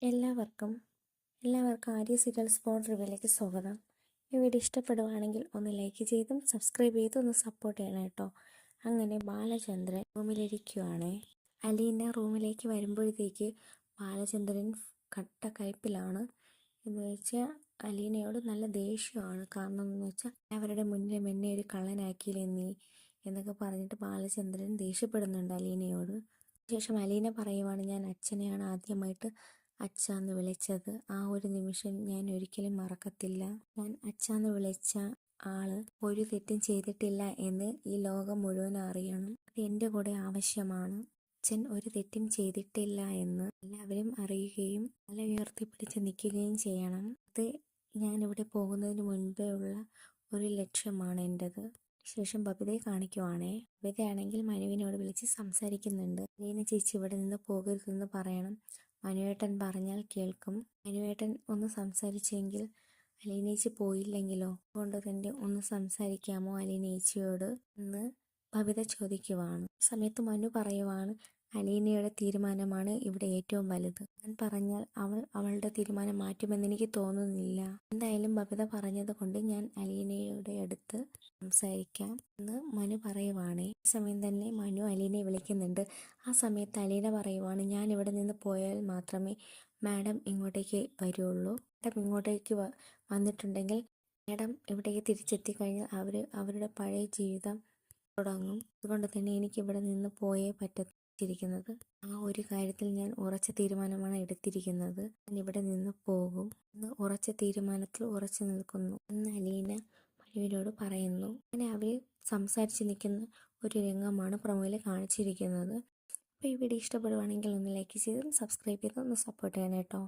എല്ലാവർക്കും എല്ലാവർക്കും Arya serial spot റിവ്യൂയിലേക്ക് സ്വാഗതം. ഈ വീഡിയോ ഇഷ്ടപ്പെടുവാണെങ്കിൽ ഒന്ന് ലൈക്ക് ചെയ്തും സബ്സ്ക്രൈബ് ചെയ്തും ഒന്ന് സപ്പോർട്ട് ചെയ്യണം കേട്ടോ. അങ്ങനെ ബാലചന്ദ്രൻ റൂമിലിരിക്കുവാണ്. അലീന റൂമിലേക്ക് വരുമ്പോഴത്തേക്ക് ബാലചന്ദ്രൻ കട്ട കയ്പിലാണ്. എന്ന് വെച്ചാൽ അലീനയോട് നല്ല ദേഷ്യമാണ്. കാരണം എന്ന് വെച്ചാൽ അവരുടെ മുന്നിൽ എന്നെ ഒരു കള്ളനാക്കിയില്ലേ നീ എന്നൊക്കെ പറഞ്ഞിട്ട് ബാലചന്ദ്രൻ ദേഷ്യപ്പെടുന്നുണ്ട് അലീനയോട്. ശേഷം അലീന പറയുവാണ്, ഞാൻ അച്ഛനെയാണ് ആദ്യമായിട്ട് അച്ഛാന്ന് വിളിച്ചത്. ആ ഒരു നിമിഷം ഞാൻ ഒരിക്കലും മറക്കത്തില്ല. ഞാൻ അച്ഛാന്ന് വിളിച്ച ആള് ഒരു തെറ്റും ചെയ്തിട്ടില്ല എന്ന് ഈ ലോകം മുഴുവൻ അറിയണം. അത് എൻ്റെ കൂടെ ആവശ്യമാണ്. അച്ഛൻ ഒരു തെറ്റും ചെയ്തിട്ടില്ല എന്ന് എല്ലാവരും അറിയുകയും തല ഉയർത്തിപ്പിടിച്ച് നിൽക്കുകയും ചെയ്യണം. അത് ഞാനിവിടെ പോകുന്നതിന് മുൻപേ ഉള്ള ഒരു ലക്ഷ്യമാണ് എൻ്റെത്. ശേഷം ബബിതയെ കാണിക്കുവാണേ. ബബിതയാണെങ്കിൽ മനുവിനോട് വിളിച്ച് സംസാരിക്കുന്നുണ്ട്. അലീന ചേച്ചി ഇവിടെ നിന്ന് പോകരുതെന്ന് പറയണം. മനുവേട്ടൻ പറഞ്ഞാൽ കേൾക്കും. മനുവേട്ടൻ ഒന്ന് സംസാരിച്ചെങ്കിൽ അലീനേച്ചി പോയില്ലെങ്കിലോ, അതുകൊണ്ട് തന്നെ ഒന്ന് സംസാരിക്കാമോ അലീനേച്ചിയോട് എന്ന് ബബിത ചോദിക്കുവാണ്. സമയത്ത് മനു പറയുവാണ്, അലീനയുടെ തീരുമാനമാണ് ഇവിടെ ഏറ്റവും വലുത്. ഞാൻ പറഞ്ഞാൽ അവൾ അവളുടെ തീരുമാനം മാറ്റുമെന്ന് എനിക്ക് തോന്നുന്നില്ല. എന്തായാലും ബബിത പറഞ്ഞത് കൊണ്ട് ഞാൻ അലീനയുടെ അടുത്ത് സംസാരിക്കാം എന്ന് മനു പറയുവാണ്. ഈ സമയം തന്നെ മനു അലീനയെ വിളിക്കുന്നുണ്ട്. ആ സമയത്ത് അലീന പറയുവാണ്, ഞാൻ ഇവിടെ നിന്ന് പോയാൽ മാത്രമേ മാഡം ഇങ്ങോട്ടേക്ക് വരുള്ളൂ. മാഡം ഇങ്ങോട്ടേക്ക് വന്നിട്ടുണ്ടെങ്കിൽ മാഡം ഇവിടേക്ക് തിരിച്ചെത്തിക്കഴിഞ്ഞാൽ അവരുടെ പഴയ ജീവിതം തുടങ്ങും. അതുകൊണ്ട് തന്നെ എനിക്ക് ഇവിടെ നിന്ന് പോയേ പറ്റിയിരിക്കുന്നത്. ആ ഒരു കാര്യത്തിൽ ഞാൻ ഉറച്ച തീരുമാനമാണ് എടുത്തിരിക്കുന്നത്. ഞാൻ ഇവിടെ നിന്ന് പോകും എന്ന് ഉറച്ച തീരുമാനത്തിൽ ഉറച്ചു നിൽക്കുന്നു എന്ന് അലീന മനുവിനോട് പറയുന്നു. അങ്ങനെ അവർ സംസാരിച്ച് നിൽക്കുന്ന ഒരു രംഗമാണ് പ്രൊമോയിൽ കാണിച്ചിരിക്കുന്നത്. അപ്പോൾ ഈ വീഡിയോ ഇഷ്ടപ്പെടുവാണെങ്കിൽ ഒന്ന് ലൈക്ക് ചെയ്തും സബ്സ്ക്രൈബ് ചെയ്തും ഒന്ന് സപ്പോർട്ട് ചെയ്യണം കേട്ടോ.